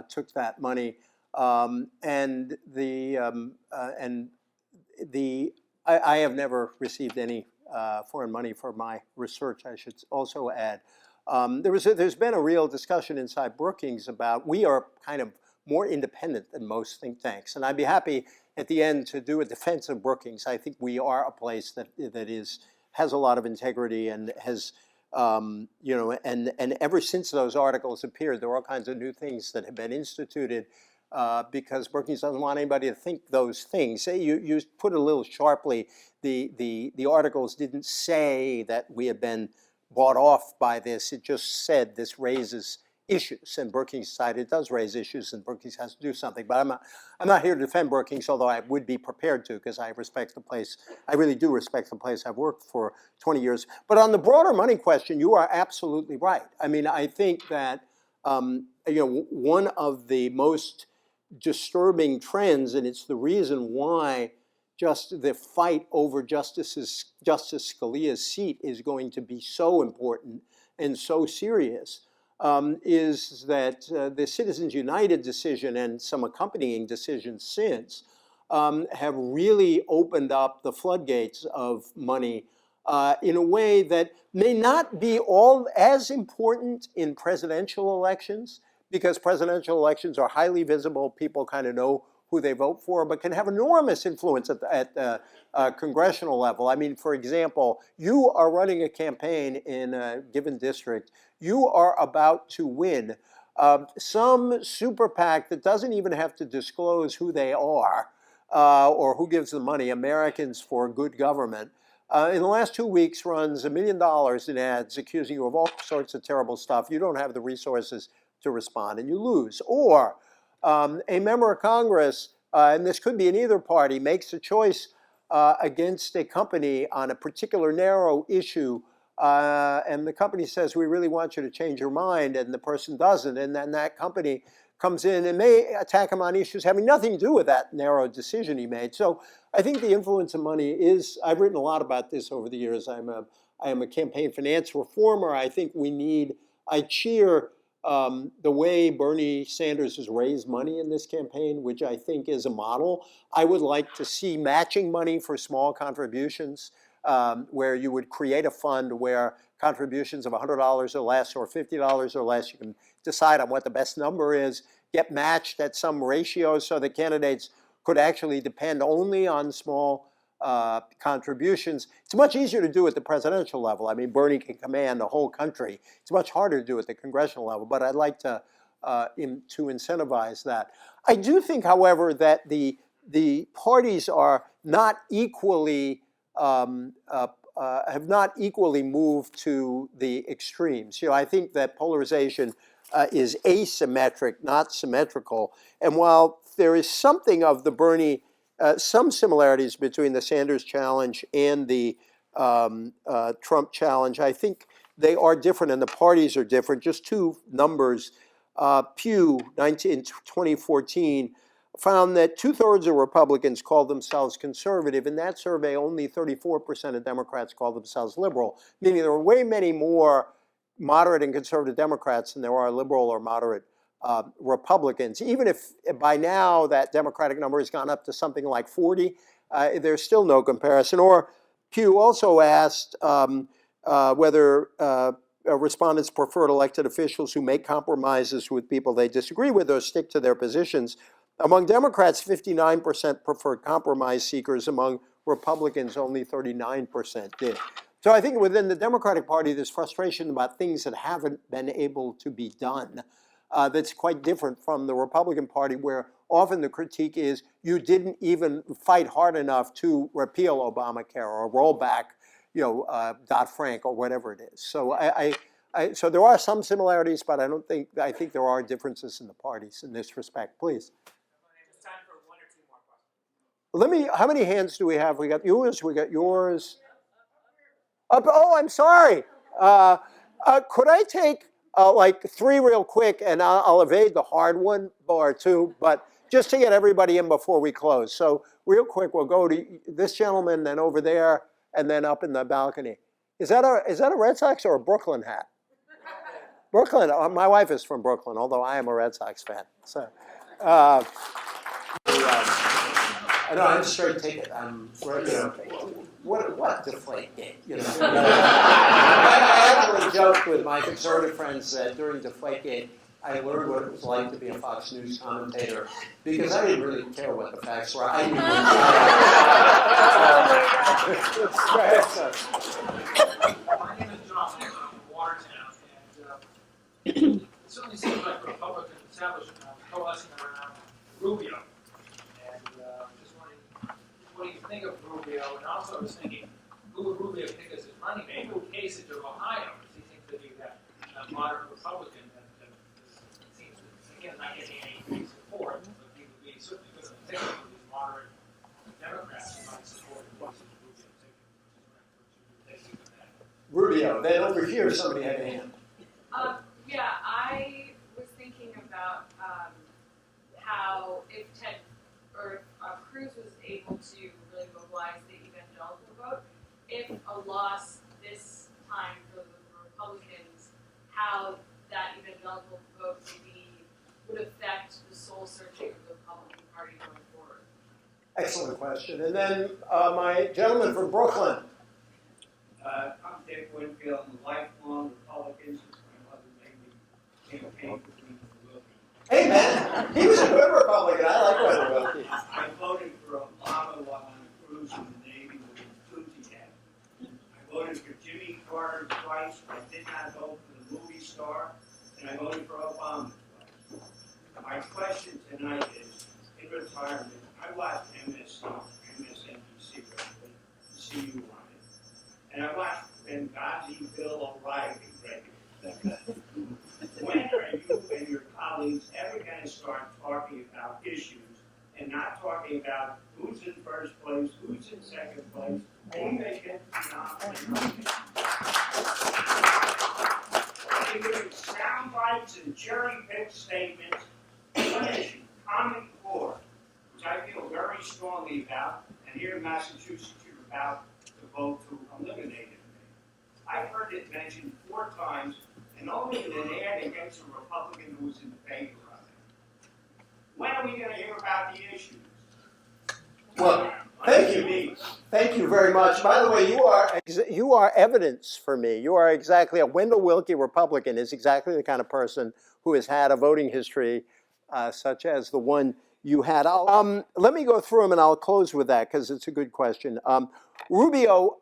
took that money. I have never received any foreign money for my research, I should also add. There's been a real discussion inside Brookings about, we are kind of more independent than most think tanks. And I'd be happy at the end to do a defense of Brookings. I think we are a place that has a lot of integrity and has, and ever since those articles appeared, there are all kinds of new things that have been instituted because Brookings doesn't want anybody to think those things. You put it a little sharply, the articles didn't say that we had been bought off by this. It just said this raises issues, and Brookings decided it does raise issues, and Brookings has to do something. But I'm not here to defend Brookings, although I would be prepared to, because I respect the place. I really do respect the place. I've worked for 20 years. But on the broader money question, you are absolutely right. I mean, I think that one of the most disturbing trends, and it's the reason why just the fight over Justice Scalia's seat is going to be so important and so serious, is that the Citizens United decision and some accompanying decisions since have really opened up the floodgates of money in a way that may not be all as important in presidential elections, because presidential elections are highly visible. People kind of know who they vote for, but can have enormous influence at the congressional level. I mean, for example, you are running a campaign in a given district. You are about to win some super PAC that doesn't even have to disclose who they are or who gives the money, Americans for Good Government. In the last 2 weeks runs $1 million in ads accusing you of all sorts of terrible stuff. You don't have the resources to respond and you lose. Or a member of Congress, and this could be in either party, makes a choice against a company on a particular narrow issue, and the company says, we really want you to change your mind, and the person doesn't, and then that company comes in and may attack him on issues having nothing to do with that narrow decision he made. So I think the influence of money is, I've written a lot about this over the years. I am a campaign finance reformer. I think I cheer the way Bernie Sanders has raised money in this campaign, which I think is a model. I would like to see matching money for small contributions, where you would create a fund where contributions of $100 or less or $50 or less, you can decide on what the best number is, get matched at some ratio so that candidates could actually depend only on small contributions. It's much easier to do at the presidential level. I mean, Bernie can command the whole country. It's much harder to do at the congressional level, but I'd like to incentivize that. I do think, however, that the parties are not equally, have not equally moved to the extremes. You know, I think that polarization is asymmetric, not symmetrical. And while there is something of the Bernie, some similarities between the Sanders challenge and the Trump challenge, I think they are different and the parties are different. Just two numbers. Pew, in 2014, found that 2/3 of Republicans called themselves conservative. In that survey, only 34% of Democrats called themselves liberal, meaning there are way many more moderate and conservative Democrats than there are liberal or moderate Republicans. Even if by now that Democratic number has gone up to something like 40, there's still no comparison. Or Pew also asked whether respondents preferred elected officials who make compromises with people they disagree with or stick to their positions. Among Democrats, 59% preferred compromise seekers. Among Republicans, only 39% did. So I think within the Democratic Party, there's frustration about things that haven't been able to be done. That's quite different from the Republican Party, where often the critique is you didn't even fight hard enough to repeal Obamacare or roll back, Dodd-Frank or whatever it is. So so there are some similarities, but I think there are differences in the parties in this respect. Please. It's time for one or two more questions. How many hands do we have? We got yours. Oh, I'm sorry. Could I take like 3 real quick, and I'll evade the hard one or 2, but just to get everybody in before we close. So real quick, we'll go to this gentleman, then over there, and then up in the balcony. Is that a Red Sox or a Brooklyn hat? Brooklyn. My wife is from Brooklyn, although I am a Red Sox fan. So. I know I'm a straight ticket. I'm, what Deflategate? I actually joked with my conservative friends that during Deflategate, I learned what it was like to be a Fox News commentator because I didn't really care what the facts were. I knew My name is John. I'm from Watertown, and it certainly seems like the Republican establishment coalescing around Rubio. And just wondering, what do you think of Rubio? And also, I was thinking, who would Rubio pick as his running mate in case of Ohio? Does he think that you have a moderate Republican that seems to, again, not getting any support, but he would be certainly good at picking for these moderate Democrats who might support the voice of Rubio. Rubio. Then over here, somebody had a hand. Yeah, I was thinking about how if Ted or Cruz was able to really mobilize the evangelical vote, if a loss this time for the Republicans, how that evangelical vote maybe would affect the soul searching of the Republican Party going forward. Excellent question. And then my gentleman from Brooklyn. I'm Dick Winfield. I'm a lifelong Republican since my mother made me campaign for me. Hey, man, he was a good Republican. I like Weather Wilkie. I voted for Obama while on a cruise in the Navy with a Tutti hat. I voted for Jimmy Carter twice. I did not vote for the movie star, and I voted for Obama twice. My question tonight is, in retirement, I watched MSNBC regularly, see you on it, and I watched Benghazi Bill O'Reilly regularly. When are you and your colleagues ever going to start talking about issues and not talking about who's in first place, who's in second place, who they get nominated? They give sound bites and cherry-picked statements. One issue, Common Core, which I feel very strongly about, and here in Massachusetts you're about to vote to eliminate it. I've heard it mentioned 4 times, and only in an ad against a Republican who was in favor of it. When are we going to hear about the issues? Well, thank you. Thank you very much. By the way, you are evidence for me. You are exactly a Wendell Willkie Republican is exactly the kind of person who has had a voting history such as the one you had. Let me go through them and I'll close with that because it's a good question. Rubio,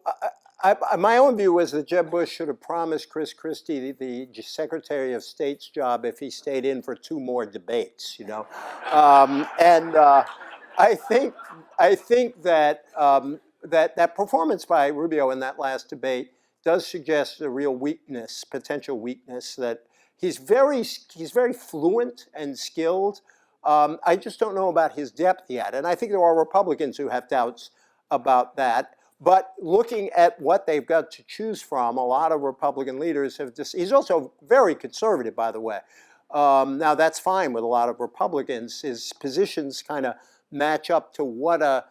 my own view was that Jeb Bush should have promised Chris Christie the Secretary of State's job if he stayed in for 2 more debates, you know. I think that that performance by Rubio in that last debate does suggest a real weakness, potential weakness, that he's very fluent and skilled. I just don't know about his depth yet. And I think there are Republicans who have doubts about that. But looking at what they've got to choose from, a lot of Republican leaders have he's also very conservative, by the way. Now, that's fine with a lot of Republicans. His positions kind of match up to what a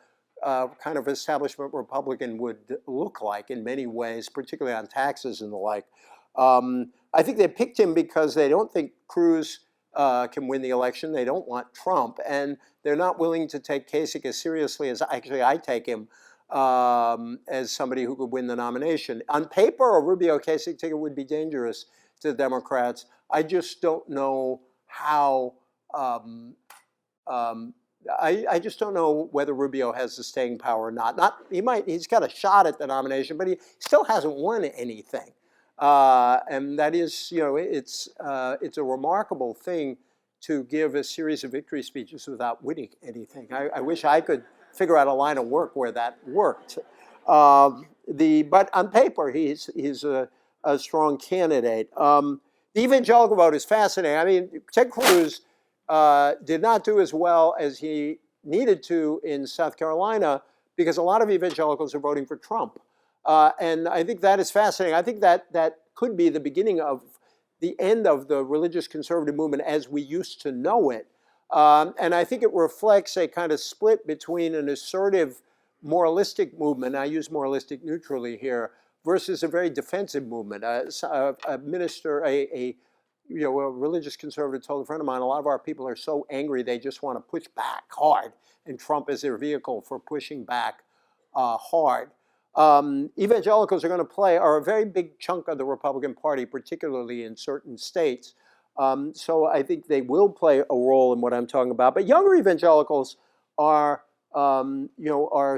kind of establishment Republican would look like in many ways, particularly on taxes and the like. I think they picked him because they don't think Cruz can win the election. They don't want Trump, and they're not willing to take Kasich as seriously as actually I take him as somebody who could win the nomination. On paper, a Rubio-Kasich ticket would be dangerous to the Democrats. I just don't know how. I just don't know whether Rubio has the staying power or not. He's got a shot at the nomination, but he still hasn't won anything. And that is, you know, it's a remarkable thing to give a series of victory speeches without winning anything. I wish I could figure out a line of work where that worked. But on paper, he's a strong candidate. The evangelical vote is fascinating. I mean, Ted Cruz did not do as well as he needed to in South Carolina because a lot of evangelicals are voting for Trump. And I think that is fascinating. I think that could be the beginning of the end of the religious conservative movement as we used to know it. And I think it reflects a kind of split between an assertive moralistic movement, I use moralistic neutrally here, versus a very defensive movement. A minister, a religious conservative told a friend of mine, a lot of our people are so angry they just want to push back hard, and Trump is their vehicle for pushing back hard. Evangelicals are a very big chunk of the Republican Party, particularly in certain states. So I think they will play a role in what I'm talking about. But younger evangelicals are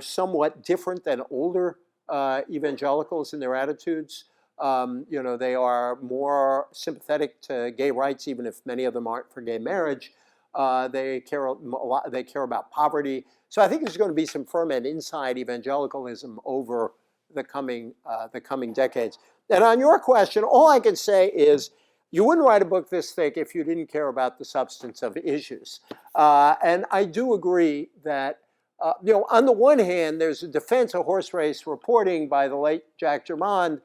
somewhat different than older evangelicals in thetheir attitudes. They are more sympathetic to gay rights, even if many of them aren't for gay marriage. They care a lot. They care about poverty. So I think there's going to be some ferment inside evangelicalism over the coming decades. And on your question, all I can say is you wouldn't write a book this thick if you didn't care about the substance of issues. And I do agree that, on the one hand, there's a defense of horse race reporting by the late Jack Germond,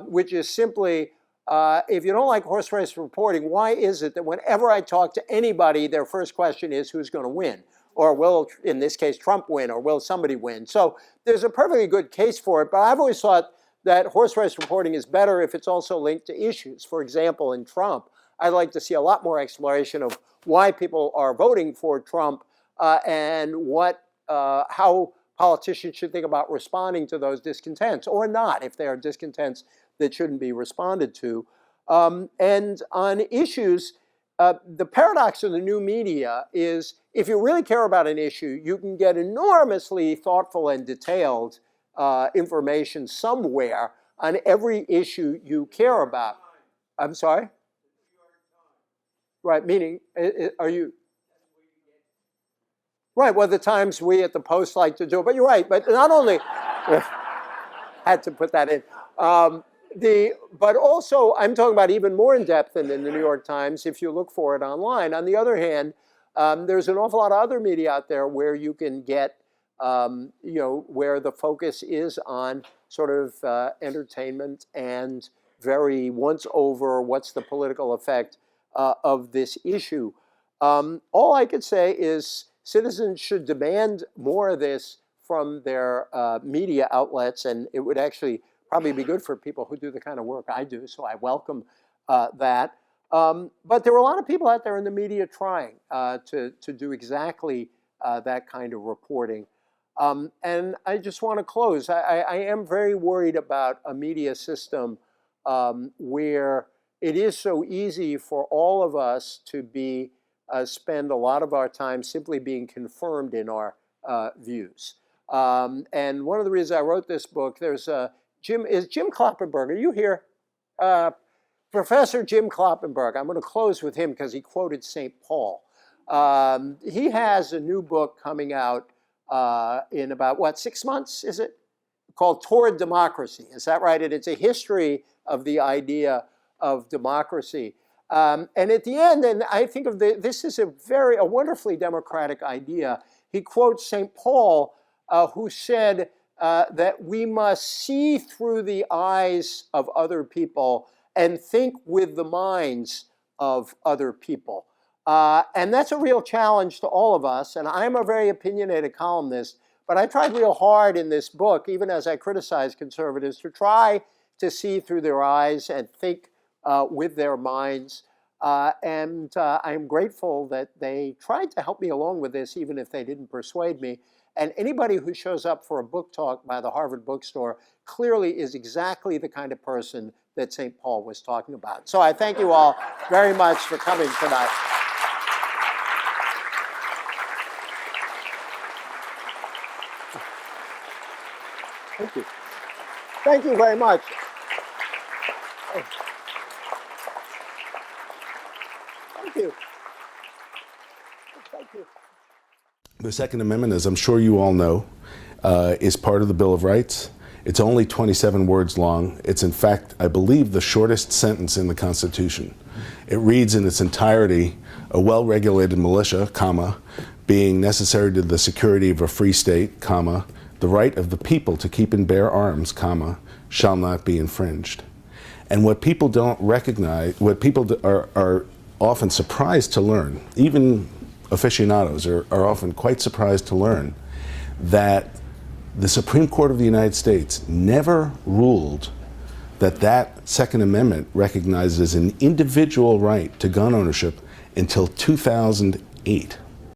which is simply, if you don't like horse race reporting, why is it that whenever I talk to anybody, their first question is who's going to win? Or will, in this case, Trump win? Or will somebody win? So there's a perfectly good case for it. But I've always thought that horse race reporting is better if it's also linked to issues. For example, in Trump, I'd like to see a lot more exploration of why people are voting for Trump and how politicians should think about responding to those discontents, or not, if they are discontents that shouldn't be responded to. And on issues, the paradox of the new media is if you really care about an issue, you can get enormously thoughtful and detailed information somewhere on every issue you care about. I'm sorry? Right, meaning, are you? Right, well, the Times, we at the Post like to do it, but you're right. But not only, had to put that in. But also, I'm talking about even more in depth than in the New York Times, if you look for it online. On the other hand, there's an awful lot of other media out there where you can get, where the focus is on sort of entertainment and very once over, what's the political effect of this issue. All I could say is citizens should demand more of this from their media outlets, and it would actually probably be good for people who do the kind of work I do, so I welcome that. But there are a lot of people out there in the media trying to do exactly that kind of reporting. And I just want to close. I am very worried about a media system where it is so easy for all of us to be spend a lot of our time simply being confirmed in our views. And one of the reasons I wrote this book, there's Jim Kloppenberg. Are you here? Professor Jim Kloppenberg. I'm going to close with him because he quoted St. Paul. He has a new book coming out in about, what, 6 months, is it? Called Toward Democracy. Is that right? And it's a history of the idea of democracy. And at the end, and I think of this is a wonderfully democratic idea. He quotes St. Paul, who said that we must see through the eyes of other people and think with the minds of other people. And that's a real challenge to all of us. And I'm a very opinionated columnist, but I tried real hard in this book, even as I criticize conservatives, to try to see through their eyes and think with their minds. And I'm grateful that they tried to help me along with this, even if they didn't persuade me. And anybody who shows up for a book talk by the Harvard Bookstore clearly is exactly the kind of person that St. Paul was talking about. So I thank you all very much for coming tonight. Thank you. Thank you very much. Thank you. Thank you. The Second Amendment, as I'm sure you all know, is part of the Bill of Rights. It's only 27 words long. It's, in fact, I believe, the shortest sentence in the Constitution. It reads in its entirety, a well-regulated militia, comma, being necessary to the security of a free state, comma, the right of the people to keep and bear arms, comma, shall not be infringed. And what people don't recognize, what people are often surprised to learn, even aficionados are often quite surprised to learn, that the Supreme Court of the United States never ruled that that Second Amendment recognizes an individual right to gun ownership until 2008.